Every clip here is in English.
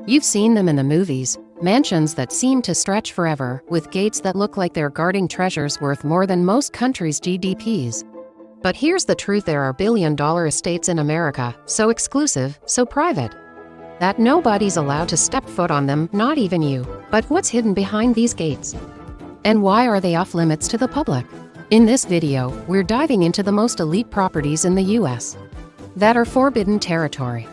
You've seen them in the movies, mansions that seem to stretch forever, with gates that look like they're guarding treasures worth more than most countries' GDPs. But here's the truth: there are billion-dollar estates in America, so exclusive, so private, that nobody's allowed to step foot on them, not even you. But what's hidden behind these gates? And why are they off limits to the public? In this video, we're diving into the most elite properties in the US that are forbidden territory.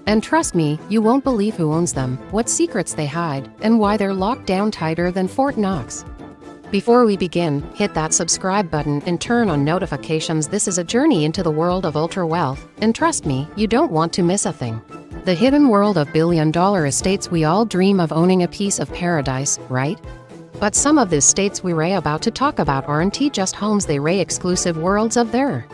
And trust me, you won't believe who owns them, what secrets they hide, and why they're locked down tighter than Fort Knox. Before we begin, hit that subscribe button and turn on notifications. This is a journey into the world of ultra wealth, and trust me, you don't want to miss a thing. The hidden world of billion-dollar estates. We all dream of owning a piece of paradise, right? But some of the estates we're about to talk about aren't just homes, they're exclusive worlds of their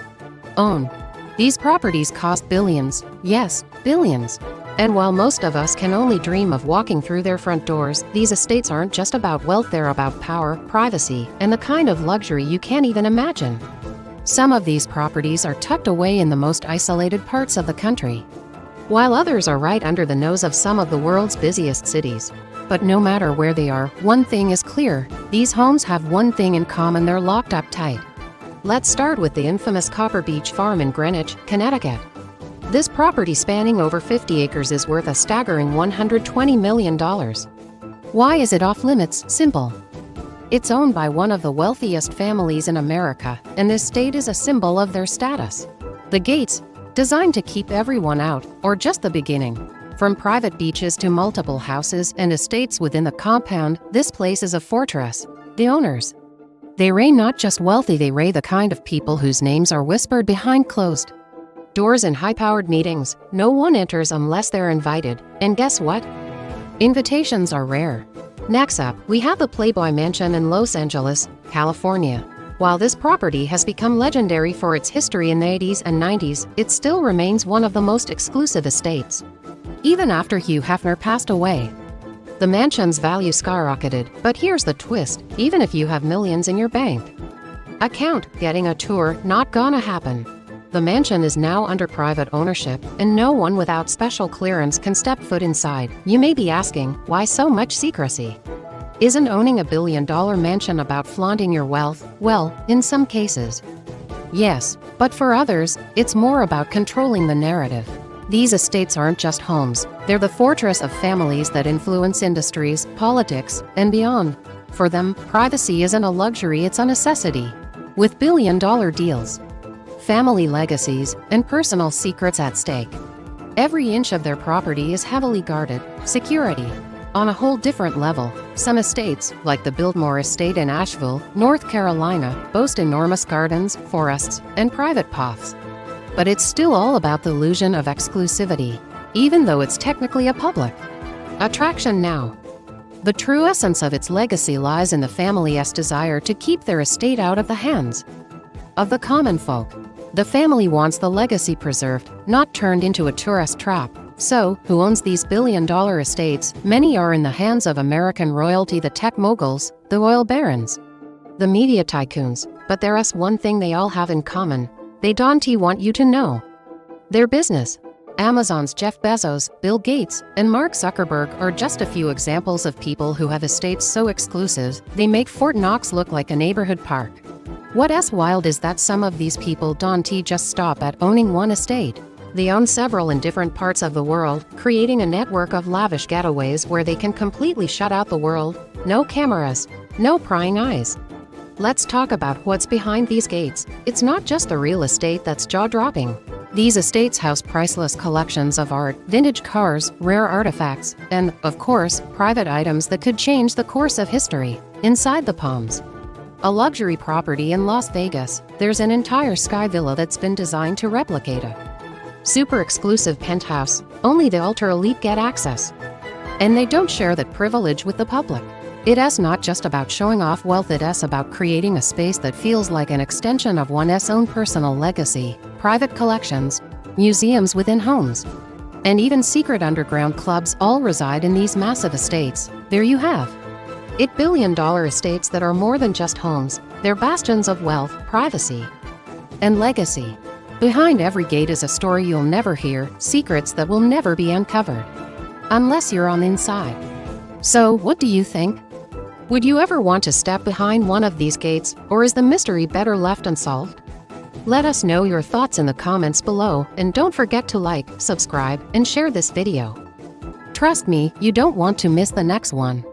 own. These properties cost billions, yes, billions. And while most of us can only dream of walking through their front doors, these estates aren't just about wealth, they're about power, privacy, and the kind of luxury you can't even imagine. Some of these properties are tucked away in the most isolated parts of the country, while others are right under the nose of some of the world's busiest cities. But no matter where they are, one thing is clear: these homes have one thing in common: they're locked up tight. Let's start with the infamous Copper Beach Farm in Greenwich, Connecticut. This property, spanning over 50 acres, is worth a staggering $120 million. Why is it off limits? Simple. It's owned by one of the wealthiest families in America, and this estate is a symbol of their status. The gates, designed to keep everyone out, or just the beginning. From private beaches to multiple houses and estates within the compound, this place is a fortress. The owners, they reign not just wealthy, they reign the kind of people whose names are whispered behind closed doors in high-powered meetings. No one enters unless they're invited, and guess what? Invitations are rare. Next up, we have the Playboy Mansion in Los Angeles, California. While this property has become legendary for its history in the 80s and 90s, it still remains one of the most exclusive estates. Even after Hugh Hefner passed away, the mansion's value skyrocketed. But here's the twist: even if you have millions in your bank account, getting a tour, not gonna happen. The mansion is now under private ownership, and no one without special clearance can step foot inside. You may be asking, why so much secrecy? Isn't owning a billion-dollar mansion about flaunting your wealth? Well, in some cases, yes. But for others, it's more about controlling the narrative. These estates aren't just homes, they're the fortress of families that influence industries, politics, and beyond. For them, privacy isn't a luxury, it's a necessity. With billion-dollar deals, family legacies, and personal secrets at stake, every inch of their property is heavily guarded. Security on a whole different level. Some estates, like the Billionaire estate in Asheville, North Carolina, boast enormous gardens, forests, and private paths. But it's still all about the illusion of exclusivity, even though it's technically a public attraction now. The true essence of its legacy lies in the family's desire to keep their estate out of the hands of the common folk. The family wants the legacy preserved, not turned into a tourist trap. So, who owns these billion-dollar estates? Many are in the hands of American royalty, the tech moguls, the oil barons, the media tycoons. But there's one thing they all have in common: they don't want you to know their business. Amazon's Jeff Bezos, Bill Gates, and Mark Zuckerberg are just a few examples of people who have estates so exclusive, they make Fort Knox look like a neighborhood park. What's wild is that some of these people don't just stop at owning one estate. They own several in different parts of the world, creating a network of lavish getaways where they can completely shut out the world. No cameras, no prying eyes. Let's talk about what's behind these gates. It's not just the real estate that's jaw-dropping. These estates house priceless collections of art, vintage cars, rare artifacts, and, of course, private items that could change the course of history. Inside the Palms, a luxury property in Las Vegas, there's an entire sky villa that's been designed to replicate a super exclusive penthouse. Only the ultra-elite get access, and they don't share that privilege with the public. It's not just about showing off wealth, it's about creating a space that feels like an extension of one's own personal legacy. Private collections, museums within homes, and even secret underground clubs all reside in these massive estates. There you have it: billion-dollar estates that are more than just homes. They're bastions of wealth, privacy, and legacy. Behind every gate is a story you'll never hear, secrets that will never be uncovered. unless you're on the inside. So, what do you think? Would you ever want to step behind one of these gates, or is the mystery better left unsolved? Let us know your thoughts in the comments below, and don't forget to like, subscribe, and share this video. Trust me, you don't want to miss the next one.